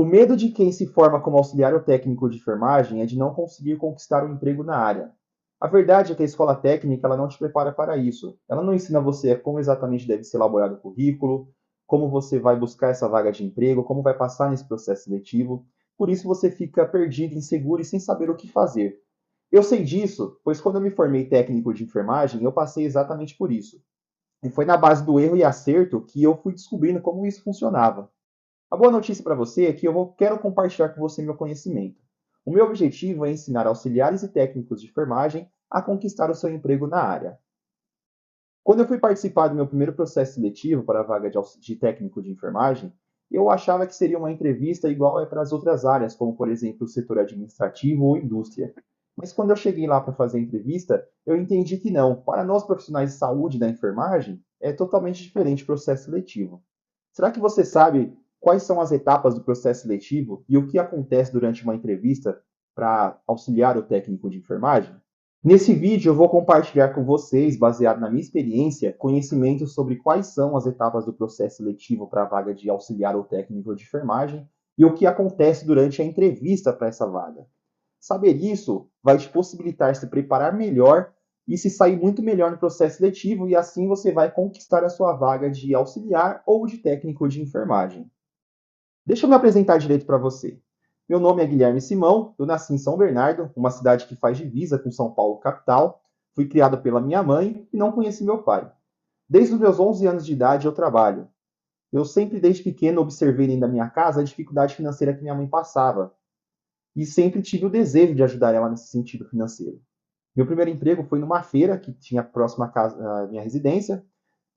O medo de quem se forma como auxiliar ou técnico de enfermagem é de não conseguir conquistar um emprego na área. A verdade é que a escola técnica ela não te prepara para isso. Ela não ensina você como exatamente deve ser elaborado o currículo, como você vai buscar essa vaga de emprego, como vai passar nesse processo seletivo. Por isso você fica perdido, inseguro e sem saber o que fazer. Eu sei disso, pois quando eu me formei técnico de enfermagem, eu passei exatamente por isso. E foi na base do erro e acerto que eu fui descobrindo como isso funcionava. A boa notícia para você é que quero compartilhar com você meu conhecimento. O meu objetivo é ensinar auxiliares e técnicos de enfermagem a conquistar o seu emprego na área. Quando eu fui participar do meu primeiro processo seletivo para a vaga de técnico de enfermagem, eu achava que seria uma entrevista igual é para as outras áreas, como por exemplo o setor administrativo ou indústria. Mas quando eu cheguei lá para fazer a entrevista, eu entendi que não. Para nós profissionais de saúde da enfermagem, é totalmente diferente o processo seletivo. Será que você sabe quais são as etapas do processo seletivo e o que acontece durante uma entrevista para auxiliar o técnico de enfermagem? Nesse vídeo eu vou compartilhar com vocês, baseado na minha experiência, conhecimentos sobre quais são as etapas do processo seletivo para a vaga de auxiliar ou técnico de enfermagem e o que acontece durante a entrevista para essa vaga. Saber isso vai te possibilitar se preparar melhor e se sair muito melhor no processo seletivo e assim você vai conquistar a sua vaga de auxiliar ou de técnico de enfermagem. Deixa eu me apresentar direito para você. Meu nome é Guilherme Simão, eu nasci em São Bernardo, uma cidade que faz divisa com São Paulo capital. Fui criado pela minha mãe e não conheci meu pai. Desde os meus 11 anos de idade eu trabalho. Eu sempre desde pequeno observei dentro da minha casa a dificuldade financeira que minha mãe passava e sempre tive o desejo de ajudar ela nesse sentido financeiro. Meu primeiro emprego foi numa feira que tinha próxima à minha residência.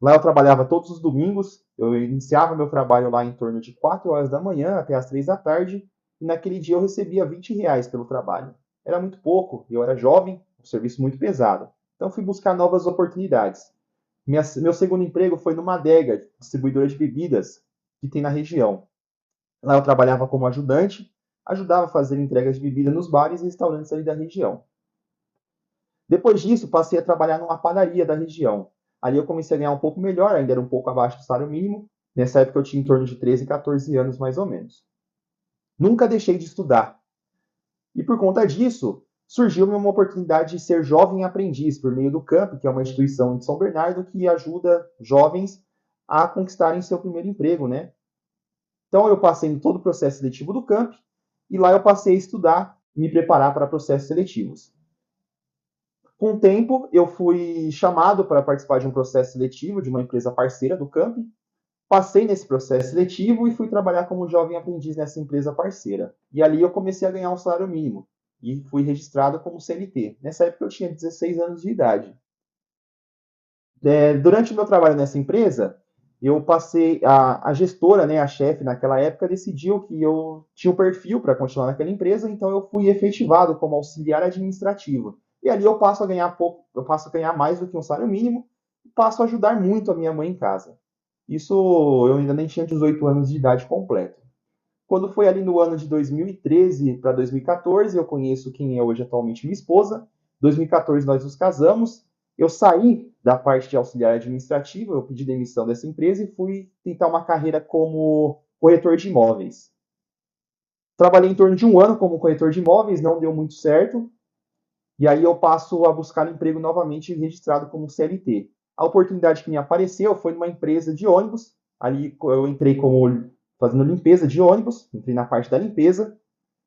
Lá eu trabalhava todos os domingos. Eu iniciava meu trabalho lá em torno de 4 horas da manhã até as 3 da tarde. E naquele dia eu recebia R$ 20 pelo trabalho. Era muito pouco, eu era jovem, um serviço muito pesado. Então fui buscar novas oportunidades. Meu segundo emprego foi numa adega, distribuidora de bebidas, que tem na região. Lá eu trabalhava como ajudante, ajudava a fazer entregas de bebida nos bares e restaurantes ali da região. Depois disso, passei a trabalhar numa padaria da região. Ali eu comecei a ganhar um pouco melhor, ainda era um pouco abaixo do salário mínimo. Nessa época eu tinha em torno de 13, 14 anos mais ou menos. Nunca deixei de estudar. E por conta disso, surgiu-me uma oportunidade de ser jovem aprendiz por meio do CAMP, que é uma instituição de São Bernardo que ajuda jovens a conquistarem seu primeiro emprego, né? Então eu passei em todo o processo seletivo do CAMP e lá eu passei a estudar e me preparar para processos seletivos. Com o tempo, eu fui chamado para participar de um processo seletivo de uma empresa parceira do Camp. Passei nesse processo seletivo e fui trabalhar como jovem aprendiz nessa empresa parceira. E ali eu comecei a ganhar um salário mínimo e fui registrado como CLT. Nessa época eu tinha 16 anos de idade. Durante o meu trabalho nessa empresa, eu passei a gestora, né, a chefe naquela época decidiu que eu tinha um perfil para continuar naquela empresa, então eu fui efetivado como auxiliar administrativo. E ali eu passo a ganhar pouco, eu passo a ganhar mais do que um salário mínimo e passo a ajudar muito a minha mãe em casa. Isso eu ainda nem tinha 18 anos de idade completo. Quando foi ali no ano de 2013 para 2014, eu conheço quem é hoje atualmente minha esposa. Em 2014 nós nos casamos. Eu saí da parte de auxiliar administrativo, eu pedi demissão dessa empresa e fui tentar uma carreira como corretor de imóveis. Trabalhei em torno de um ano como corretor de imóveis, não deu muito certo. E aí eu passo a buscar emprego novamente registrado como CLT. A oportunidade que me apareceu foi numa empresa de ônibus. Ali eu entrei como fazendo limpeza de ônibus, entrei na parte da limpeza.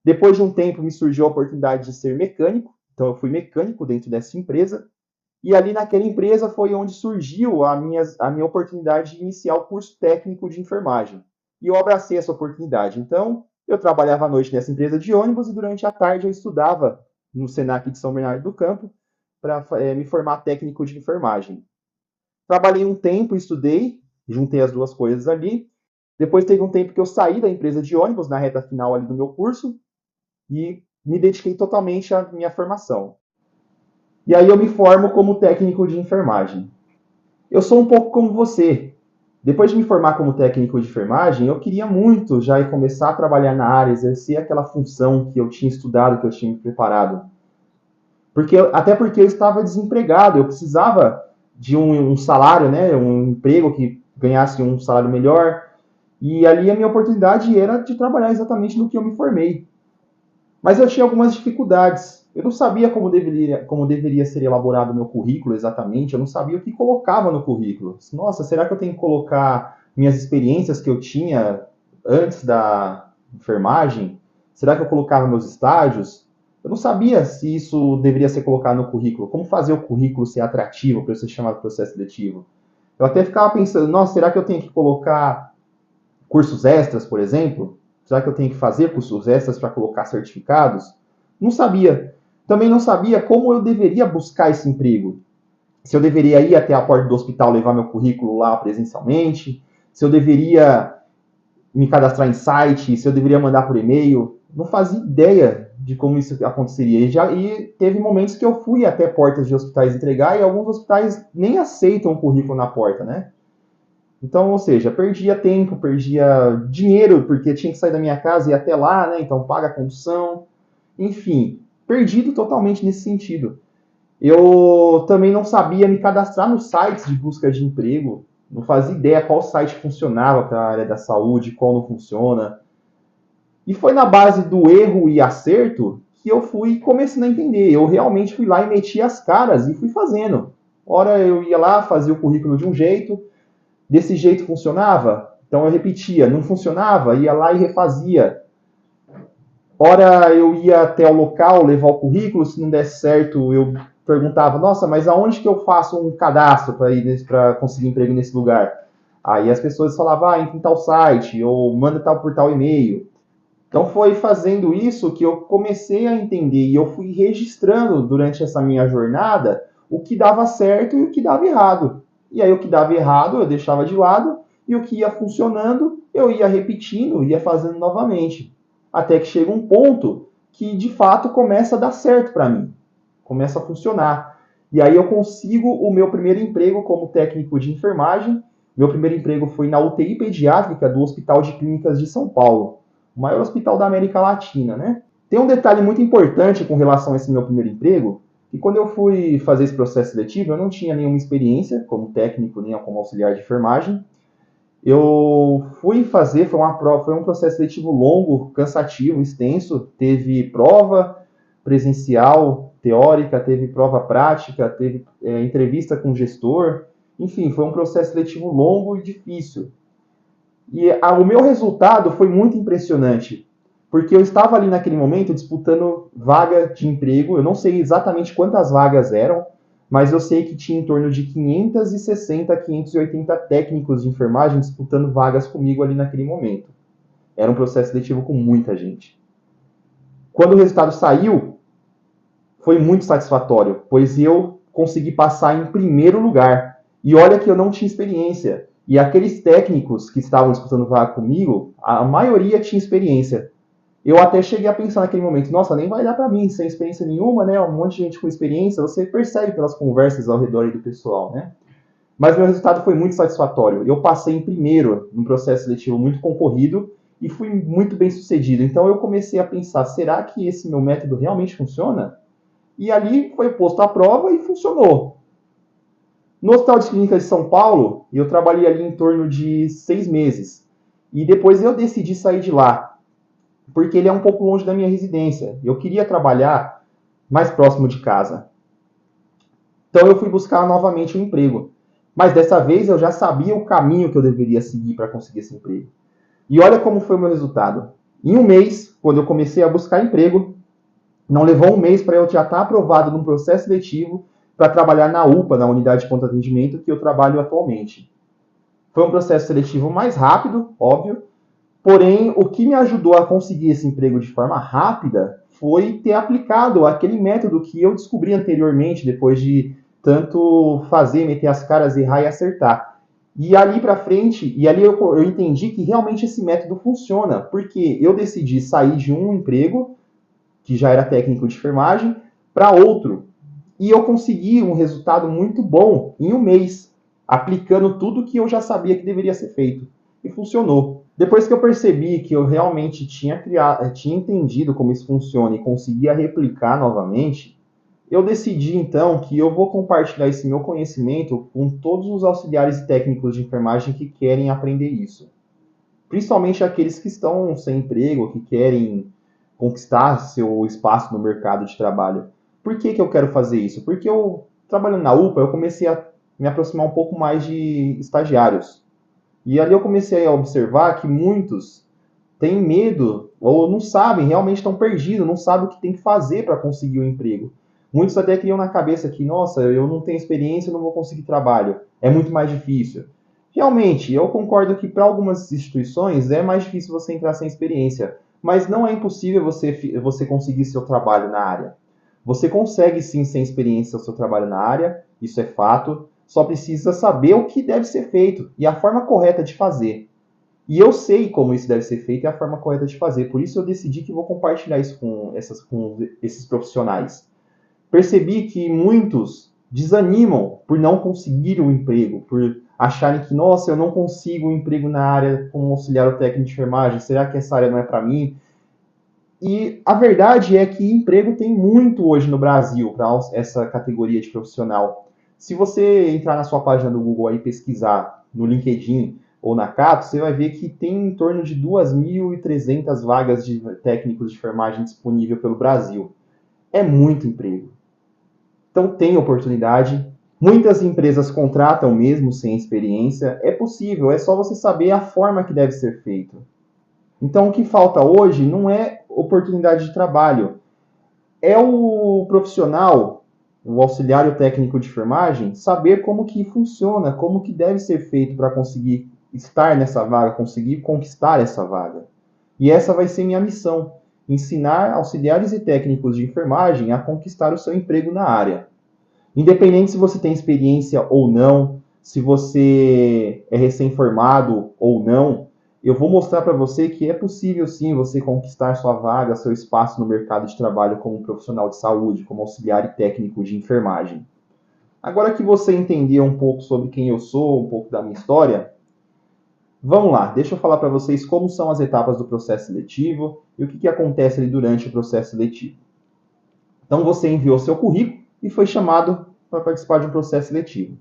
Depois de um tempo me surgiu a oportunidade de ser mecânico, então eu fui mecânico dentro dessa empresa. E ali naquela empresa foi onde surgiu a minha oportunidade de iniciar o curso técnico de enfermagem. E eu abracei essa oportunidade. Então, eu trabalhava à noite nessa empresa de ônibus e durante a tarde eu estudava no Senac de São Bernardo do Campo para me formar técnico de enfermagem. Trabalhei um tempo, estudei, juntei as duas coisas ali. Depois teve um tempo que eu saí da empresa de ônibus na reta final ali do meu curso e me dediquei totalmente à minha formação. E aí eu me formo como técnico de enfermagem. Eu sou um pouco como você. Depois de me formar como técnico de enfermagem, eu queria muito já começar a trabalhar na área, exercer aquela função que eu tinha estudado, que eu tinha me preparado. Até porque eu estava desempregado, eu precisava de um salário, né, um emprego que ganhasse um salário melhor. E ali a minha oportunidade era de trabalhar exatamente no que eu me formei. Mas eu tinha algumas dificuldades. Eu não sabia como deveria ser elaborado o meu currículo exatamente, eu não sabia o que colocava no currículo. Nossa, será que eu tenho que colocar minhas experiências que eu tinha antes da enfermagem? Será que eu colocava meus estágios? Eu não sabia se isso deveria ser colocado no currículo. Como fazer o currículo ser atrativo para ser chamado processo seletivo? Eu até ficava pensando, nossa, será que eu tenho que colocar cursos extras, por exemplo? Será que eu tenho que fazer cursos extras para colocar certificados? Não sabia. Também não sabia como eu deveria buscar esse emprego. Se eu deveria ir até a porta do hospital levar meu currículo lá presencialmente, se eu deveria me cadastrar em site, se eu deveria mandar por e-mail. Não fazia ideia de como isso aconteceria. E teve momentos que eu fui até portas de hospitais entregar e alguns hospitais nem aceitam o currículo na porta, né? Então, ou seja, perdia tempo, perdia dinheiro, porque tinha que sair da minha casa e ir até lá, né? Então paga a condução. Enfim, perdido totalmente nesse sentido. Eu também não sabia me cadastrar nos sites de busca de emprego. Não fazia ideia qual site funcionava para a área da saúde, qual não funciona. E foi na base do erro e acerto que eu fui começando a entender. Eu realmente fui lá e meti as caras e fui fazendo. Ora eu ia lá, fazia o currículo de um jeito, desse jeito funcionava, então eu repetia, não funcionava, ia lá e refazia. Ora eu ia até o local levar o currículo, se não desse certo, eu perguntava, nossa, mas aonde que eu faço um cadastro para conseguir emprego nesse lugar? Aí as pessoas falavam, entra em tal site, ou manda tal por tal e-mail. Então foi fazendo isso que eu comecei a entender e eu fui registrando durante essa minha jornada o que dava certo e o que dava errado. E aí o que dava errado eu deixava de lado e o que ia funcionando eu ia repetindo, ia fazendo novamente. Até que chega um ponto que de fato começa a dar certo para mim, começa a funcionar. E aí eu consigo o meu primeiro emprego como técnico de enfermagem. Meu primeiro emprego foi na UTI pediátrica do Hospital de Clínicas de São Paulo, o maior hospital da América Latina, né? Tem um detalhe muito importante com relação a esse meu primeiro emprego, que quando eu fui fazer esse processo seletivo, eu não tinha nenhuma experiência como técnico nem como auxiliar de enfermagem. Eu fui fazer, foi um processo seletivo longo, cansativo, extenso, teve prova presencial, teórica, teve prova prática, teve entrevista com o gestor, enfim, foi um processo seletivo longo e difícil. E o meu resultado foi muito impressionante, porque eu estava ali naquele momento disputando vaga de emprego. Eu não sei exatamente quantas vagas eram, mas eu sei que tinha em torno de 560, 580 técnicos de enfermagem disputando vagas comigo ali naquele momento. Era um processo seletivo com muita gente. Quando o resultado saiu, foi muito satisfatório, pois eu consegui passar em primeiro lugar. E olha que eu não tinha experiência. E aqueles técnicos que estavam disputando vaga comigo, a maioria tinha experiência. Eu até cheguei a pensar naquele momento, nossa, nem vai dar para mim, sem experiência nenhuma, né? Um monte de gente com experiência, você percebe pelas conversas ao redor do pessoal, né? Mas meu resultado foi muito satisfatório. Eu passei em primeiro num processo seletivo muito concorrido e fui muito bem sucedido. Então eu comecei a pensar, será que esse meu método realmente funciona? E ali foi posto à prova e funcionou. No Hospital de Clínicas de São Paulo, eu trabalhei ali em torno de 6 meses. E depois eu decidi sair de lá, porque ele é um pouco longe da minha residência. Eu queria trabalhar mais próximo de casa. Então eu fui buscar novamente um emprego. Mas dessa vez eu já sabia o caminho que eu deveria seguir para conseguir esse emprego. E olha como foi o meu resultado. Em um mês, quando eu comecei a buscar emprego, não levou um mês para eu já estar aprovado num processo seletivo para trabalhar na UPA, na unidade de pronto atendimento, que eu trabalho atualmente. Foi um processo seletivo mais rápido, óbvio, porém, o que me ajudou a conseguir esse emprego de forma rápida foi ter aplicado aquele método que eu descobri anteriormente, depois de tanto fazer, meter as caras, errar e acertar. E ali para frente, e ali eu entendi que realmente esse método funciona, porque eu decidi sair de um emprego, que já era técnico de enfermagem, para outro. E eu consegui um resultado muito bom em um mês, aplicando tudo que eu já sabia que deveria ser feito. E funcionou. Depois que eu percebi que eu realmente tinha entendido como isso funciona e conseguia replicar novamente, eu decidi então que eu vou compartilhar esse meu conhecimento com todos os auxiliares e técnicos de enfermagem que querem aprender isso. principalmente aqueles que estão sem emprego, que querem conquistar seu espaço no mercado de trabalho. Por que eu quero fazer isso? Porque eu, trabalhando na UPA, eu comecei a me aproximar um pouco mais de estagiários. E ali eu comecei a observar que muitos têm medo ou não sabem, realmente estão perdidos, não sabem o que tem que fazer para conseguir um emprego. Muitos até criam na cabeça que, nossa, eu não tenho experiência, eu não vou conseguir trabalho, é muito mais difícil. Realmente, eu concordo que para algumas instituições é mais difícil você entrar sem experiência, mas não é impossível você conseguir seu trabalho na área. Você consegue sim sem experiência o seu trabalho na área, isso é fato, só precisa saber o que deve ser feito e a forma correta de fazer. E eu sei como isso deve ser feito e a forma correta de fazer. Por isso eu decidi que vou compartilhar isso com esses profissionais. Percebi que muitos desanimam por não conseguir um emprego, por acharem que, nossa, eu não consigo um emprego na área como auxiliar técnico de enfermagem, será que essa área não é para mim? E a verdade é que emprego tem muito hoje no Brasil para essa categoria de profissional. Se você entrar na sua página do Google e pesquisar no LinkedIn ou na Cato, você vai ver que tem em torno de 2.300 vagas de técnicos de enfermagem disponível pelo Brasil. É muito emprego. Então tem oportunidade. Muitas empresas contratam mesmo sem experiência. É possível, é só você saber a forma que deve ser feito. Então o que falta hoje não é oportunidade de trabalho, é o profissional, o auxiliar técnico de enfermagem, saber como que funciona, como que deve ser feito para conseguir estar nessa vaga, conseguir conquistar essa vaga. E essa vai ser minha missão, ensinar auxiliares e técnicos de enfermagem a conquistar o seu emprego na área. Independente se você tem experiência ou não, se você é recém-formado ou não, eu vou mostrar para você que é possível sim você conquistar sua vaga, seu espaço no mercado de trabalho como profissional de saúde, como auxiliar e técnico de enfermagem. Agora que você entendeu um pouco sobre quem eu sou, um pouco da minha história, vamos lá, deixa eu falar para vocês como são as etapas do processo seletivo e o que acontece ali durante o processo seletivo. Então você enviou seu currículo e foi chamado para participar de um processo seletivo.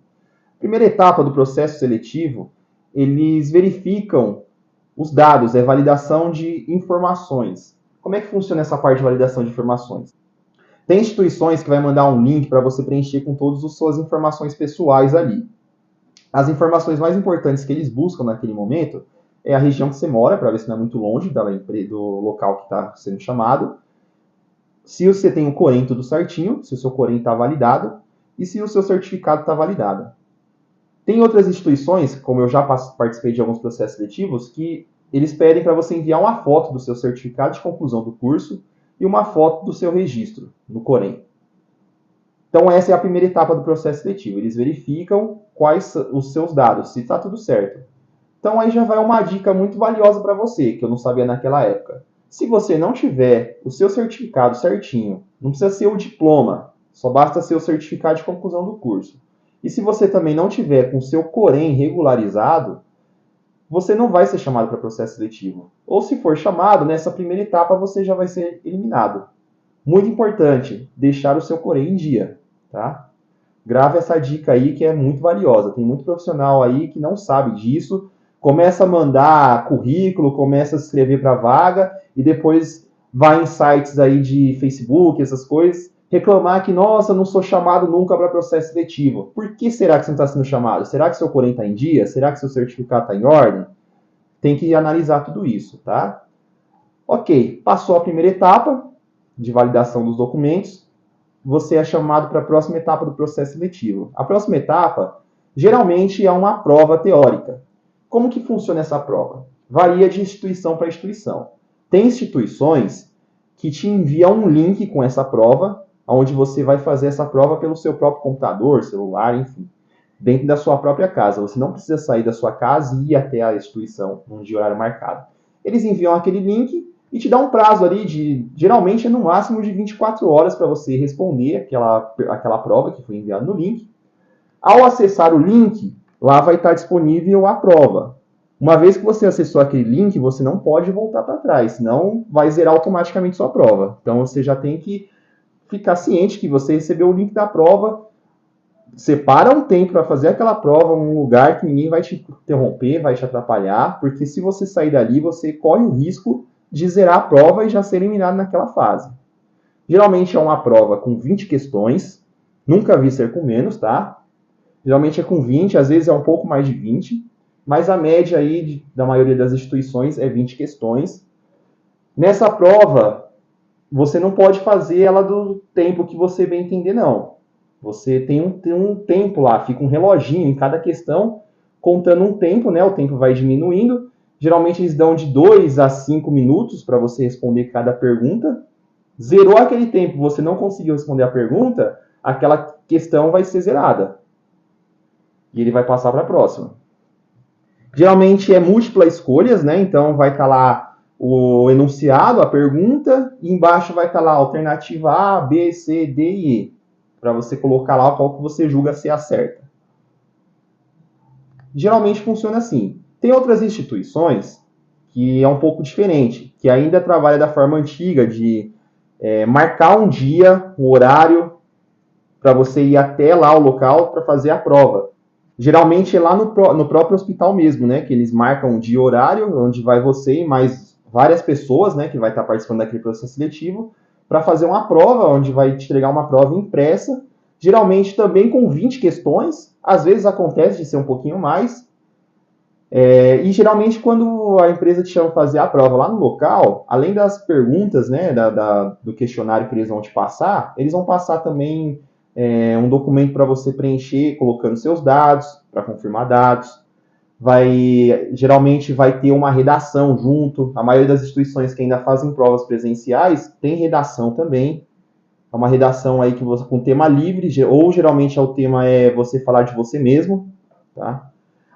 Primeira etapa do processo seletivo, eles verificam os dados, é validação de informações. Como é que funciona essa parte de validação de informações? Tem instituições que vai mandar um link para você preencher com todas as suas informações pessoais ali. As informações mais importantes que eles buscam naquele momento é a região que você mora, para ver se não é muito longe do local que está sendo chamado. Se você tem o Corém tudo certinho, se o seu Corém está validado e se o seu certificado está validado. Tem outras instituições, como eu já participei de alguns processos seletivos, que eles pedem para você enviar uma foto do seu certificado de conclusão do curso e uma foto do seu registro no Corém. Então essa é a primeira etapa do processo seletivo. Eles verificam quais os seus dados, se está tudo certo. Então aí já vai uma dica muito valiosa para você, que eu não sabia naquela época. Se você não tiver o seu certificado certinho, não precisa ser o diploma, só basta ser o certificado de conclusão do curso. E se você também não tiver com o seu Corém regularizado, você não vai ser chamado para processo seletivo. Ou se for chamado, nessa primeira etapa você já vai ser eliminado. Muito importante, deixar o seu Corém em dia, tá? Grave essa dica aí que é muito valiosa. Tem muito profissional aí que não sabe disso, começa a mandar currículo, começa a se inscrever para vaga e depois vai em sites aí de Facebook, essas coisas, reclamar que, nossa, não sou chamado nunca para processo seletivo. Por que será que você não está sendo chamado? Será que seu Corém está em dia? Será que seu certificado está em ordem? Tem que analisar tudo isso, tá? Ok, passou a primeira etapa de validação dos documentos, você é chamado para a próxima etapa do processo seletivo. A próxima etapa, geralmente, é uma prova teórica. Como que funciona essa prova? Varia de instituição para instituição. Tem instituições que te enviam um link com essa prova, onde você vai fazer essa prova pelo seu próprio computador, celular, enfim, dentro da sua própria casa. Você não precisa sair da sua casa e ir até a instituição num dia horário marcado. Eles enviam aquele link e te dá um prazo ali de, geralmente, no máximo de 24 horas para você responder aquela prova que foi enviada no link. Ao acessar o link, lá vai estar disponível a prova. Uma vez que você acessou aquele link, você não pode voltar para trás, senão vai zerar automaticamente sua prova. Então você já tem que ficar ciente que você recebeu o link da prova. separa um tempo para fazer aquela prova, um lugar que ninguém vai te interromper, vai te atrapalhar, porque se você sair dali, você corre o risco de zerar a prova e já ser eliminado naquela fase. Geralmente é uma prova com 20 questões, nunca vi ser com menos, tá? Geralmente é com 20, às vezes é um pouco mais de 20, mas a média aí da maioria das instituições é 20 questões. Nessa prova, você não pode fazer ela do tempo que você bem entender, não. Você tem um tempo lá, fica um reloginho em cada questão, contando um tempo, né? O tempo vai diminuindo. Geralmente eles dão de 2 a 5 minutos para você responder cada pergunta. Zerou aquele tempo, você não conseguiu responder a pergunta, aquela questão vai ser zerada. E ele vai passar para a próxima. Geralmente é múltipla escolhas, né? Então vai estar lá o enunciado, a pergunta, e embaixo vai estar lá a alternativa A, B, C, D e E, para você colocar lá qual que você julga ser a certa. Geralmente funciona assim. Tem outras instituições que é um pouco diferente, que ainda trabalha da forma antiga de marcar um dia, um horário, para você ir até lá o local para fazer a prova. Geralmente é lá no próprio hospital mesmo, né? Que eles marcam um dia e horário, onde vai você e mais várias pessoas, né? Que vai estar participando daquele processo seletivo, para fazer uma prova, onde vai te entregar uma prova impressa, geralmente também com 20 questões, às vezes acontece de ser um pouquinho mais, e geralmente quando a empresa te chama para fazer a prova lá no local, além das perguntas, né, do questionário que eles vão te passar, eles vão passar também um documento para você preencher, colocando seus dados, para confirmar dados. Geralmente vai ter uma redação junto. A maioria das instituições que ainda fazem provas presenciais tem redação também. É uma redação aí que você, com tema livre, ou geralmente o tema é você falar de você mesmo, tá?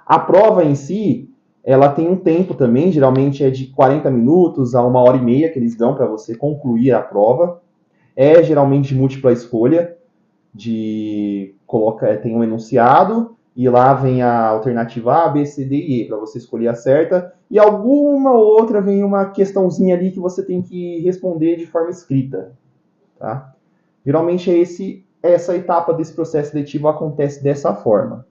A prova em si, ela tem um tempo também, geralmente é de 40 minutos a 1h30 que eles dão para você concluir a prova. É geralmente de múltipla escolha, tem um enunciado e lá vem a alternativa A, B, C, D e E para você escolher a certa, e alguma outra vem uma questãozinha ali que você tem que responder de forma escrita, tá? Geralmente essa etapa desse processo seletivo acontece dessa forma.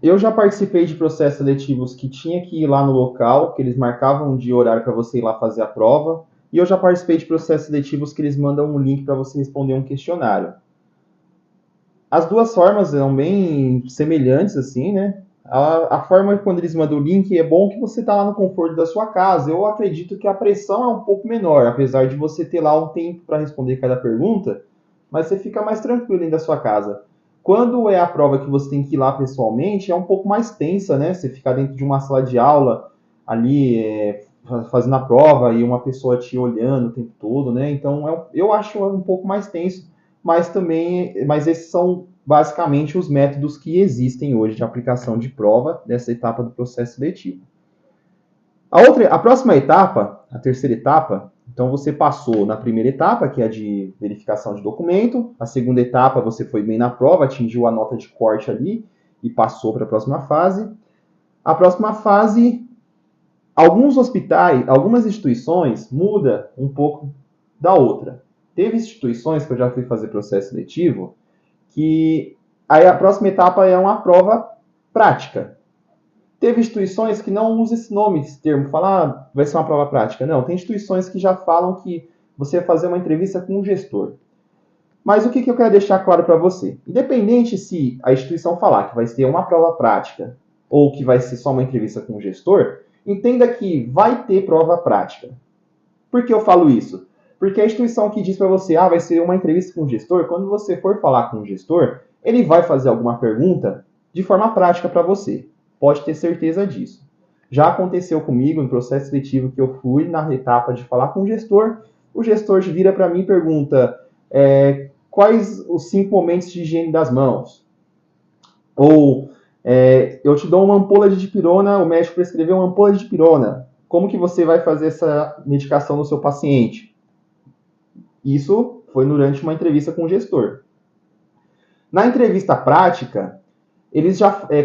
Eu já participei de processos seletivos que tinha que ir lá no local, que eles marcavam um dia e horário para você ir lá fazer a prova, e eu já participei de processos seletivos que eles mandam um link para você responder um questionário. As duas formas são bem semelhantes, assim, né? A forma quando eles mandam o link é bom que você está lá no conforto da sua casa. Eu acredito que a pressão é um pouco menor, apesar de você ter lá um tempo para responder cada pergunta, mas você fica mais tranquilo dentro da sua casa. Quando é a prova que você tem que ir lá pessoalmente, é um pouco mais tensa, né? Você ficar dentro de uma sala de aula ali fazendo a prova e uma pessoa te olhando o tempo todo, né? Então eu acho um pouco mais tenso, mas esses são basicamente os métodos que existem hoje de aplicação de prova dessa etapa do processo seletivo. A próxima etapa, a terceira etapa, então você passou na primeira etapa, que é a de verificação de documento. A segunda etapa, você foi bem na prova, atingiu a nota de corte ali e passou para a próxima fase. A próxima fase, alguns hospitais, algumas instituições muda um pouco da outra. Teve instituições que eu já fui fazer processo seletivo que aí a próxima etapa é uma prova prática. Teve instituições que não usam esse nome, esse termo, falar vai ser uma prova prática. Não, tem instituições que já falam que você vai fazer uma entrevista com um gestor. Mas o que eu quero deixar claro para você? Independente se a instituição falar que vai ser uma prova prática ou que vai ser só uma entrevista com um gestor, entenda que vai ter prova prática. Por que eu falo isso? Porque a instituição que diz para você, vai ser uma entrevista com o gestor, quando você for falar com o gestor, ele vai fazer alguma pergunta de forma prática para você. Pode ter certeza disso. Já aconteceu comigo no processo seletivo que eu fui na etapa de falar com o gestor vira para mim e pergunta quais os 5 momentos de higiene das mãos? Ou eu te dou uma ampola de dipirona, o médico prescreveu uma ampola de dipirona. Como que você vai fazer essa medicação no seu paciente? Isso foi durante uma entrevista com o gestor. Na entrevista prática,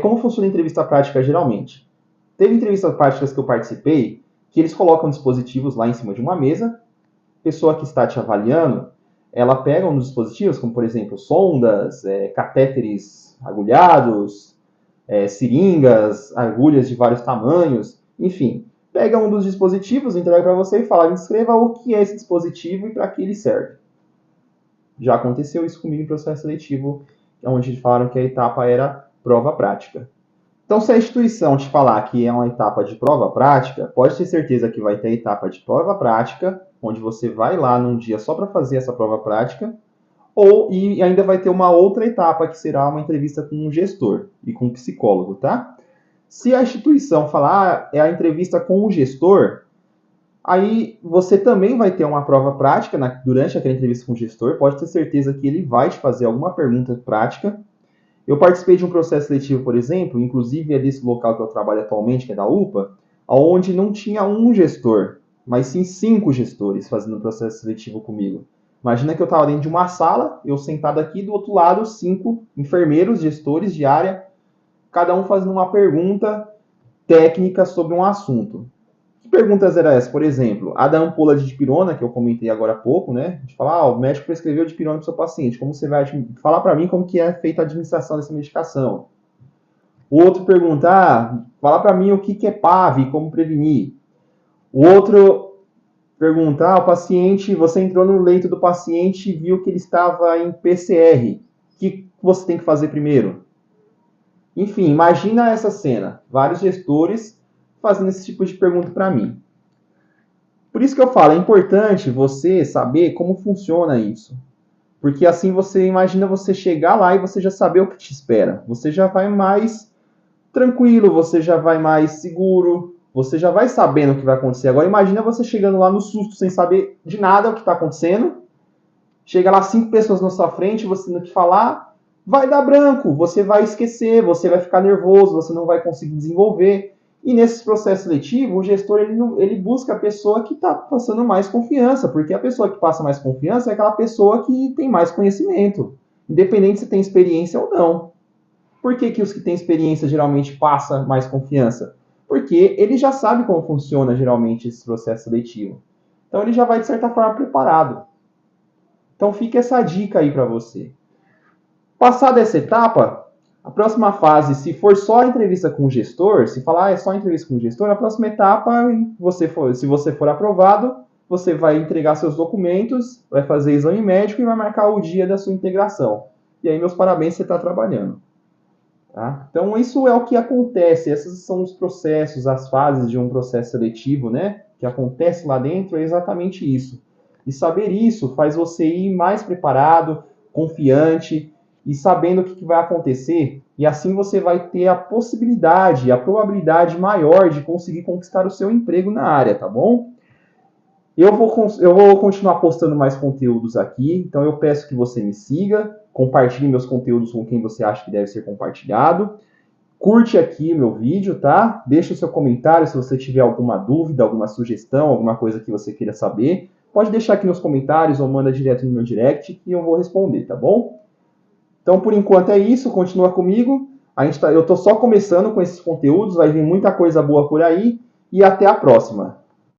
como funciona a entrevista prática geralmente? Teve entrevistas práticas que eu participei que eles colocam dispositivos lá em cima de uma mesa, a pessoa que está te avaliando, ela pega um dos dispositivos, como por exemplo sondas, catéteres agulhados, seringas, agulhas de vários tamanhos, enfim. Pega um dos dispositivos, entrega para você e fala, me descreva o que é esse dispositivo e para que ele serve. Já aconteceu isso comigo em processo seletivo, onde falaram que a etapa era prova prática. Então, se a instituição te falar que é uma etapa de prova prática, pode ter certeza que vai ter a etapa de prova prática, onde você vai lá num dia só para fazer essa prova prática, e ainda vai ter uma outra etapa, que será uma entrevista com um gestor e com um psicólogo, tá? Se a instituição falar, é a entrevista com o gestor, aí você também vai ter uma prova prática durante aquela entrevista com o gestor, pode ter certeza que ele vai te fazer alguma pergunta prática. Eu participei de um processo seletivo, por exemplo, inclusive é desse local que eu trabalho atualmente, que é da UPA, onde não tinha um gestor, mas sim 5 gestores fazendo o processo seletivo comigo. Imagina que eu estava dentro de uma sala, eu sentado aqui, do outro lado, 5 enfermeiros, gestores de área, cada um fazendo uma pergunta técnica sobre um assunto. Que perguntas eram essas? Por exemplo, a da ampola de dipirona, que eu comentei agora há pouco, né? De falar, o médico prescreveu dipirona para o seu paciente. Como você vai falar para mim como que é feita a administração dessa medicação? O outro pergunta, fala para mim o que é PAV, como prevenir. O outro pergunta, o paciente, você entrou no leito do paciente e viu que ele estava em PCR. O que você tem que fazer primeiro? Enfim, imagina essa cena. Vários gestores fazendo esse tipo de pergunta para mim. Por isso que eu falo, é importante você saber como funciona isso. Porque assim você imagina você chegar lá e você já saber o que te espera. Você já vai mais tranquilo, você já vai mais seguro, você já vai sabendo o que vai acontecer. Agora imagina você chegando lá no susto sem saber de nada o que está acontecendo. Chega lá 5 pessoas na sua frente, você não que falar, vai dar branco, você vai esquecer, você vai ficar nervoso, você não vai conseguir desenvolver. E nesse processo seletivo, o gestor ele busca a pessoa que está passando mais confiança, porque a pessoa que passa mais confiança é aquela pessoa que tem mais conhecimento, independente se tem experiência ou não. Por que, que os que têm experiência geralmente passam mais confiança? Porque ele já sabe como funciona geralmente esse processo seletivo. Então ele já vai, de certa forma, preparado. Então fica essa dica aí para você. Passada essa etapa, a próxima fase, se for só a entrevista com o gestor, se falar é só a entrevista com o gestor, a próxima etapa, se você for aprovado, você vai entregar seus documentos, vai fazer exame médico e vai marcar o dia da sua integração. E aí, meus parabéns, você está trabalhando. Tá? Então, isso é o que acontece, esses são os processos, as fases de um processo seletivo, né? Que acontece lá dentro é exatamente isso. E saber isso faz você ir mais preparado, confiante e sabendo o que vai acontecer. E assim você vai ter a possibilidade, a probabilidade maior de conseguir conquistar o seu emprego na área, tá bom? Eu vou continuar postando mais conteúdos aqui, então eu peço que você me siga, compartilhe meus conteúdos com quem você acha que deve ser compartilhado. Curte aqui meu vídeo, tá? Deixa o seu comentário se você tiver alguma dúvida, alguma sugestão, alguma coisa que você queira saber. Pode deixar aqui nos comentários ou manda direto no meu direct que eu vou responder, tá bom? Então, por enquanto é isso, continua comigo. Eu tô só começando com esses conteúdos, vai vir muita coisa boa por aí e até a próxima.